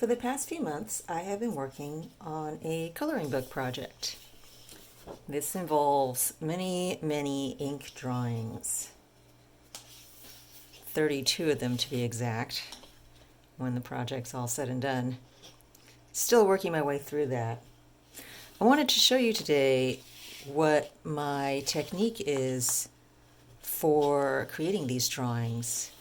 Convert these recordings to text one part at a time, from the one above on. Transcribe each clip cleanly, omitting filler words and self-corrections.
For the past few months, I have been working on a coloring book project. This involves many ink drawings, 32 of them to be exact, when the project's all said and done. Still working my way through that. I wanted to show you today what my technique is for creating these drawings.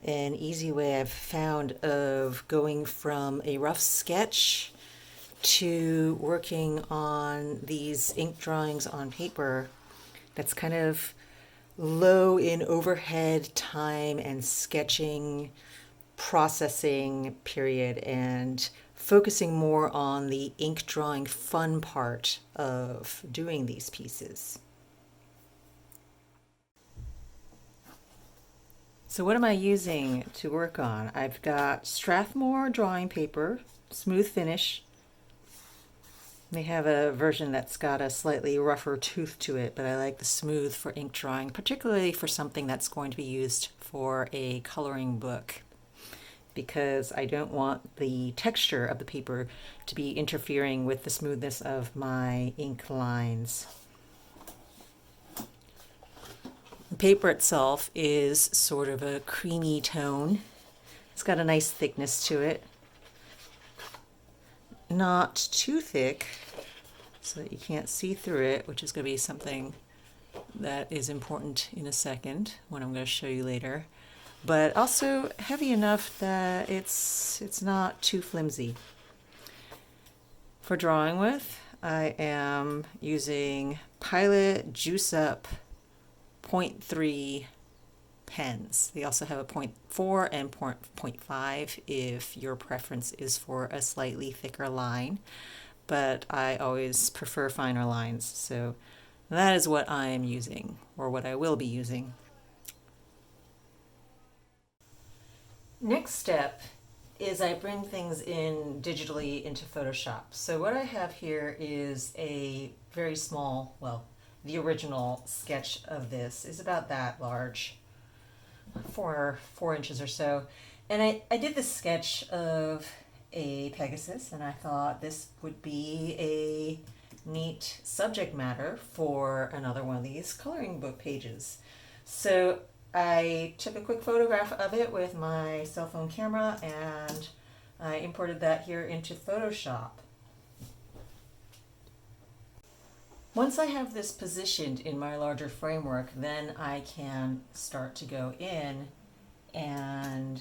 An easy way I've found of going from a rough sketch to working on these ink drawings on paper that's kind of low in overhead time and sketching processing period, and focusing more on the ink drawing fun part of doing these pieces. So what am I using to work on? I've got Strathmore drawing paper, smooth finish. They have a version that's got a slightly rougher tooth to it, but I like the smooth for ink drawing, particularly for something that's going to be used for a coloring book, because I don't want the texture of the paper to be interfering with the smoothness of my ink lines. The paper itself is sort of a creamy tone. It's got a nice thickness to it. Not too thick so that you can't see through it, which is going to be something that is important in a second when I'm going to show you later. But also heavy enough that it's not too flimsy. For drawing with, I am using Pilot Juice Up 0.3 pens. They also have a 0.4 and 0.5 if your preference is for a slightly thicker line, but I always prefer finer lines, so that is what I am using, or what I will be using. Next step is I bring things in digitally into Photoshop. So what I have here is a very small, well, the original sketch of this is about that large, four inches or so. And I did this sketch of a Pegasus, and I thought this would be a neat subject matter for another one of these coloring book pages. So I took a quick photograph of it with my cell phone camera, and I imported that here into Photoshop. Once I have this positioned in my larger framework, then I can start to go in and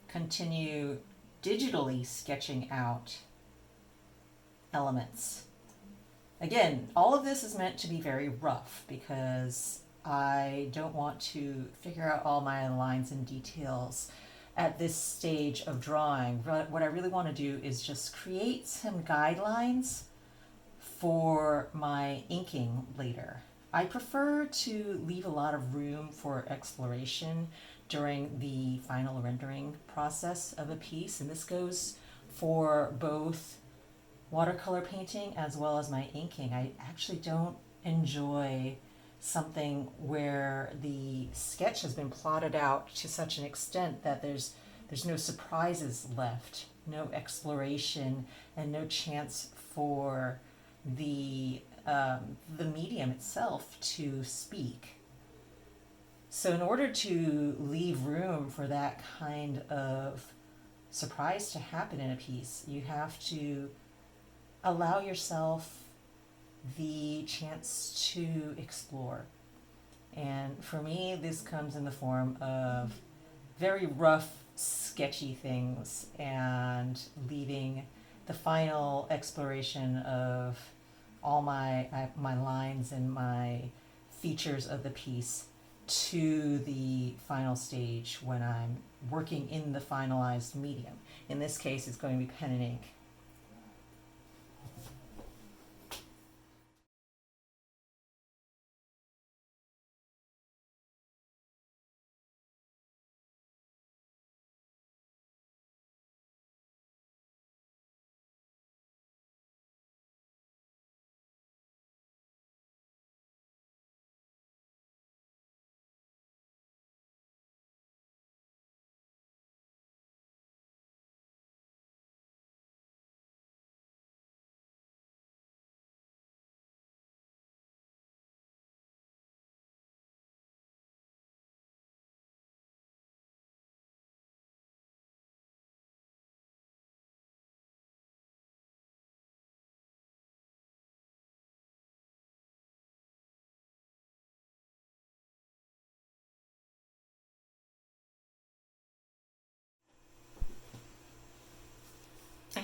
continue digitally sketching out elements. Again, all of this is meant to be very rough because I don't want to figure out all my lines and details at this stage of drawing. What I really want to do is just create some guidelines for my inking later. I prefer to leave a lot of room for exploration during the final rendering process of a piece, and this goes for both watercolor painting as well as my inking. I actually don't enjoy something where the sketch has been plotted out to such an extent that there's no surprises left, no exploration, and no chance for the medium itself to speak. So in order to leave room for that kind of surprise to happen in a piece, you have to allow yourself the chance to explore. And for me, this comes in the form of very rough, sketchy things, and leaving the final exploration of all my lines and my features of the piece to the final stage when I'm working in the finalized medium. In this case, it's going to be pen and ink.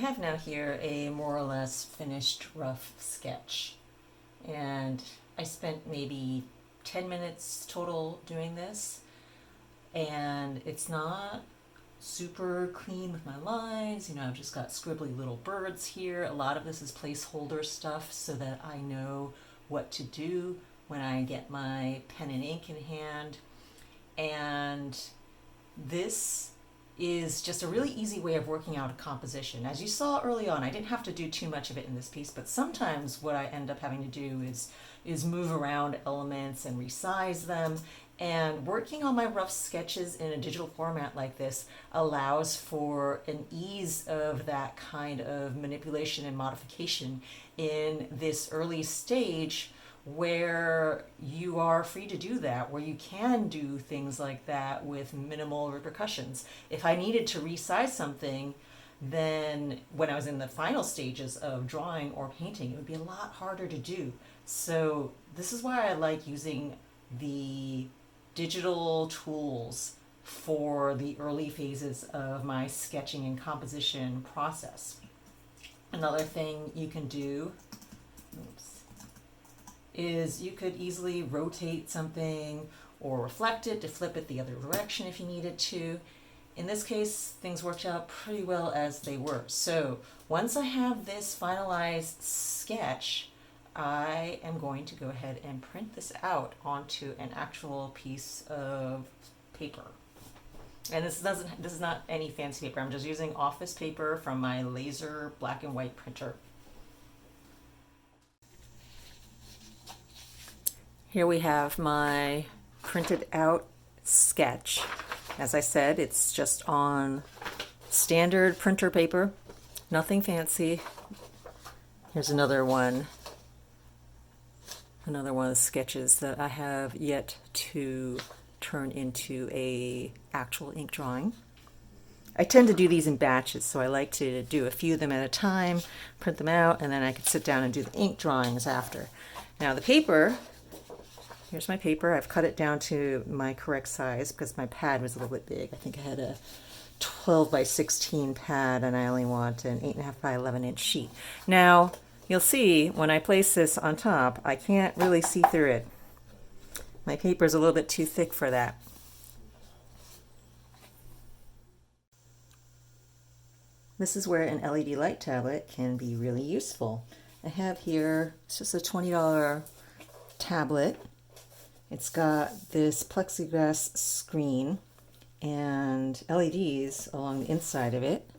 have now here a more or less finished rough sketch, and I spent maybe 10 minutes total doing this, and it's not super clean with my lines. You know, I've just got scribbly little birds here. A lot of this is placeholder stuff so that I know what to do when I get my pen and ink in hand. And this is just a really easy way of working out a composition. As you saw early on, I didn't have to do too much of it in this piece, but sometimes what I end up having to do is move around elements and resize them. And working on my rough sketches in a digital format like this allows for an ease of that kind of manipulation and modification in this early stage, where you are free to do that, where you can do things like that with minimal repercussions. If I needed to resize something, then when I was in the final stages of drawing or painting, it would be a lot harder to do. So this is why I like using the digital tools for the early phases of my sketching and composition process. Another thing you can do, is you could easily rotate something or reflect it to flip it the other direction if you needed to. In this case, things worked out pretty well as they were. So once I have this finalized sketch, I am going to go ahead and print this out onto an actual piece of paper. And this is not any fancy paper. I'm just using office paper from my laser black and white printer. Here we have my printed out sketch. As I said, it's just on standard printer paper, nothing fancy. Here's another one of the sketches that I have yet to turn into a actual ink drawing. I tend to do these in batches, so I like to do a few of them at a time, print them out, and then I can sit down and do the ink drawings after. Now the paper, here's my paper. I've cut it down to my correct size because my pad was a little bit big. I think I had a 12 by 16 pad and I only want an 8.5 by 11 inch sheet. Now, you'll see when I place this on top, I can't really see through it. My paper is a little bit too thick for that. This is where an LED light tablet can be really useful. I have here, it's just a $20 tablet. It's got this plexiglass screen and LEDs along the inside of it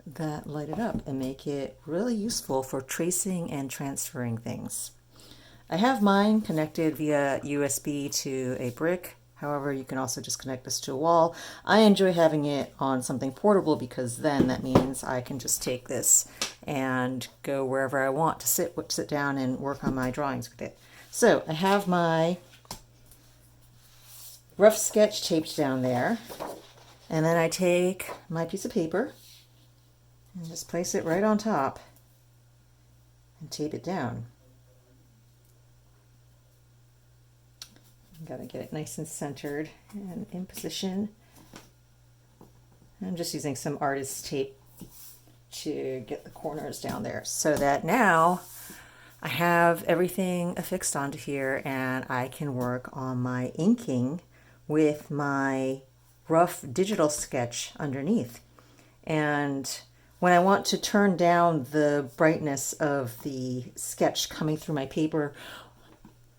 that light it up and make it really useful for tracing and transferring things. I have mine connected via USB to a brick. However, you can also just connect this to a wall. I enjoy having it on something portable because then that means I can just take this and go wherever I want to sit down and work on my drawings with it. So I have my rough sketch taped down there, and then I take my piece of paper and just place it right on top and tape it down. Got to get it nice and centered and in position. I'm just using some artist tape to get the corners down there so that now I have everything affixed onto here and I can work on my inking with my rough digital sketch underneath. And when I want to turn down the brightness of the sketch coming through my paper,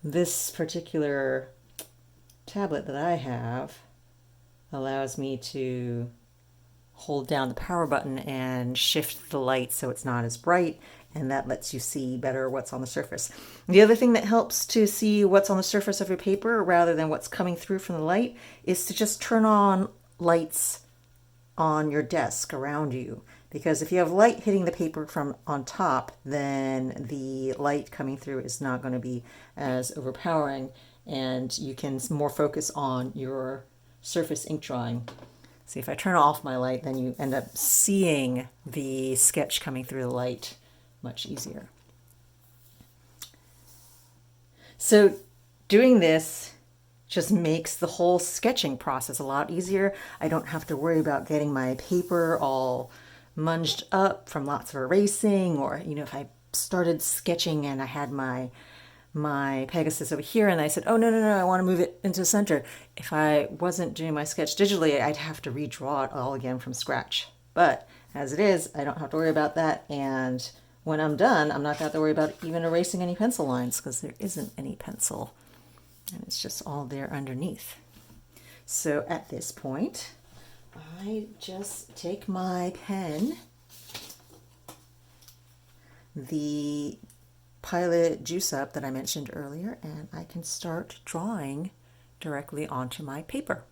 this particular tablet that I have allows me to hold down the power button and shift the light so it's not as bright, and that lets you see better what's on the surface. The other thing that helps to see what's on the surface of your paper rather than what's coming through from the light is to just turn on lights on your desk around you, because if you have light hitting the paper from on top, then the light coming through is not going to be as overpowering and you can more focus on your surface ink drawing. See, if I turn off my light, then you end up seeing the sketch coming through the light much easier. So doing this just makes the whole sketching process a lot easier. I don't have to worry about getting my paper all munged up from lots of erasing, or, you know, if I started sketching and I had my Pegasus over here and I said, oh, no, I want to move it into the center. If I wasn't doing my sketch digitally, I'd have to redraw it all again from scratch. But as it is, I don't have to worry about that. And when I'm done, I'm not going to have to worry about even erasing any pencil lines because there isn't any pencil. And it's just all there underneath. So at this point, I just take my pen, the Pilot Juice Up that I mentioned earlier, and I can start drawing directly onto my paper.